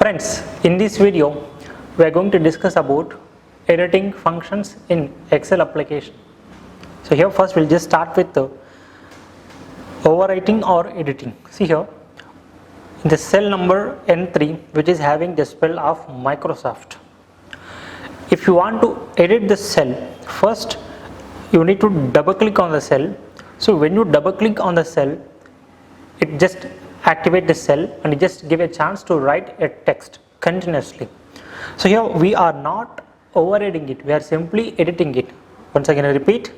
Friends, in this video we are going to discuss about editing functions in Excel application. So here first we'll just start with the overwriting or editing. See here in the cell number N3, which is having the spell of Microsoft. If you want to edit the cell, first you need to double click on the cell. So when you double click on the cell, it just activate the cell and it just give a chance to write a text continuously. So here we are not overriding it, we are simply editing it. Once again I repeat,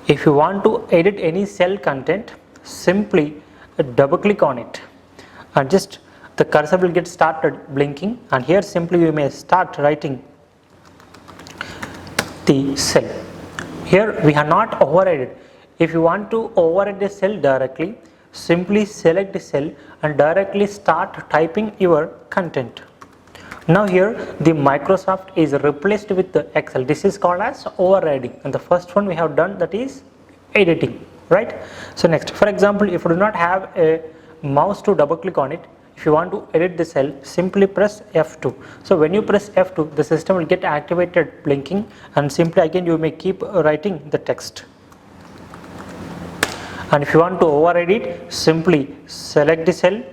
if you want to edit any cell content, simply double click on it and just the cursor will get started blinking, and here simply you may start writing the cell. Here we are not overrided. If you want to override the cell directly, simply select the cell and directly start typing your content. Now here the Microsoft is replaced with the Excel. This is called as overriding, and the first one we have done, that is editing, right? So next, for example, if you do not have a mouse to double click on it, if you want to edit the cell, simply press F2. So when you press F2, the system will get activated blinking, and simply again you may keep writing the text. And if you want to override it, simply select the cell,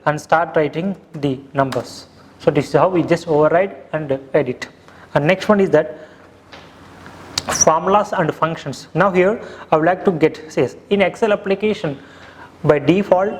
and start writing the numbers. So this is how we just override and edit. And next one is that formulas and functions. Now here I would like to get, says in Excel application by default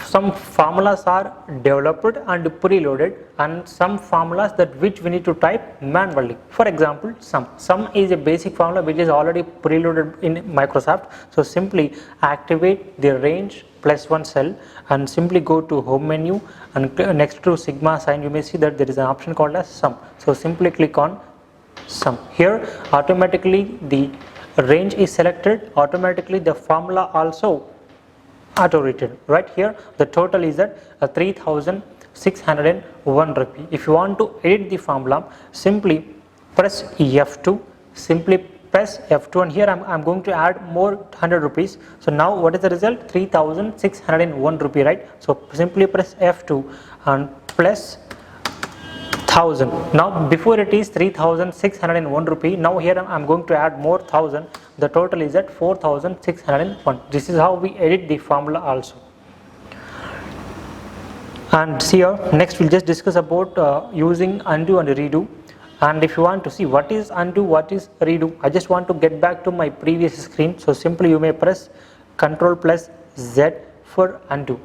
some formulas are developed and preloaded, and some formulas that which we need to type manually. For example, sum is a basic formula which is already preloaded in Microsoft. So simply activate the range +1 cell and simply go to home menu, and next to sigma sign you may see that there is an option called as sum. So simply click on sum. Here automatically the range is selected, automatically the formula also auto written. Right here the total is at 3,601 rupee. If you want to edit the formula, simply press F2, and here I'm going to add more 100 rupees. So now what is the result? 3,601 rupee, right? So simply press F2 and plus 1000. Now before it is 3,601 rupee, now here I'm going to add more 1000. The total is at 4,601. This is how we edit the formula also. And see here next we'll just discuss about using undo and redo. And if you want to see what is undo, what is redo, I just want to get back to my previous screen. So simply you may press Ctrl+Z for undo.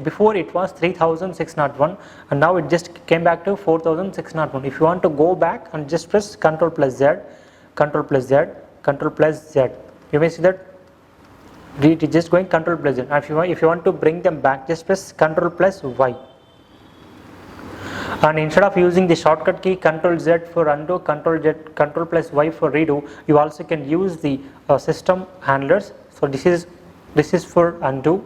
Before it was 3,601 and now it just came back to 4,601. If you want to go back and just press Ctrl+Z, Ctrl+Z, you may see that it is just going Ctrl+Z. And if you want to bring them back, just press Ctrl+Y. And instead of using the shortcut key Ctrl+Z for undo, Ctrl+Y for redo, you also can use the system handlers. So this is for undo,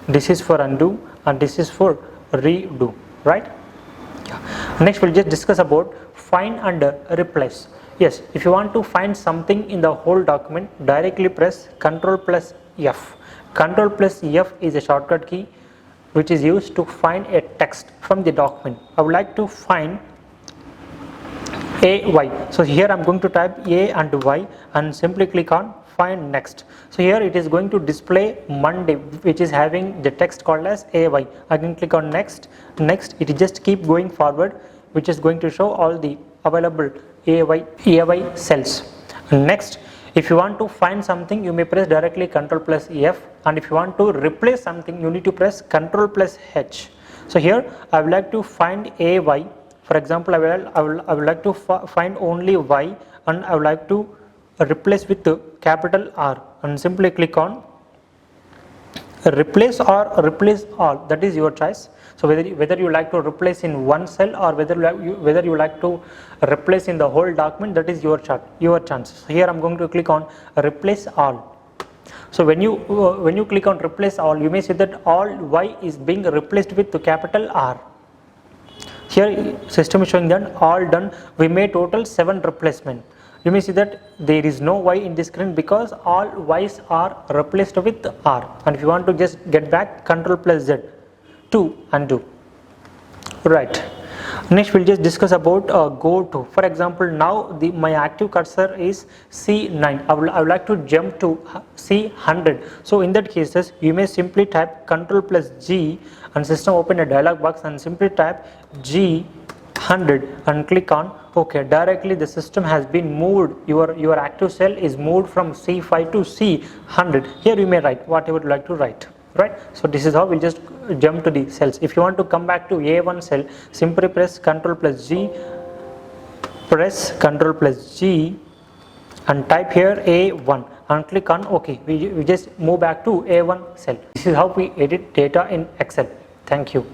this is for undo, and this is for redo, right? Yeah. Next we'll just discuss about find and replace. Yes, if you want to find something in the whole document, directly press Ctrl+F. Ctrl+F is a shortcut key which is used to find a text from the document. I would like to find AY. So here I'm going to type A and Y and simply click on find next. So here it is going to display Monday, which is having the text called as AY. I can click on next. Next it just keep going forward, which is going to show all the available AY cells. Next, if you want to find something, you may press directly Ctrl+F, and if you want to replace something, you need to press Ctrl+H. So here I would like to find AY. For example, I would like to find only Y, and I would like to replace with the capital R, and simply click on replace or replace all. That is your choice. So whether you like to replace in one cell or whether you like to replace in the whole document, that is your chance. So here I'm going to click on replace all. So when you click on replace all, you may see that all Y is being replaced with the capital R. Here system is showing that all done. We made total 7 replacement. You may see that there is no Y in this screen because all Y's are replaced with R. And if you want to just get back, Ctrl+Z. to undo. Right. Next we'll just discuss about go to. For example, now my active cursor is C9. I would like to jump to C100. So in that cases you may simply type Ctrl plus G and system open a dialog box and simply type G100 and click on OK. Directly the system has been moved. Your active cell is moved from C5 to C100. Here you may write what you would like to write. Right. So this is how we'll just jump to the cells. If you want to come back to A1 cell, simply press Ctrl plus G, press Ctrl plus G and type here A1 and click on OK. We just move back to A1 cell. This is how we edit data in Excel. Thank you.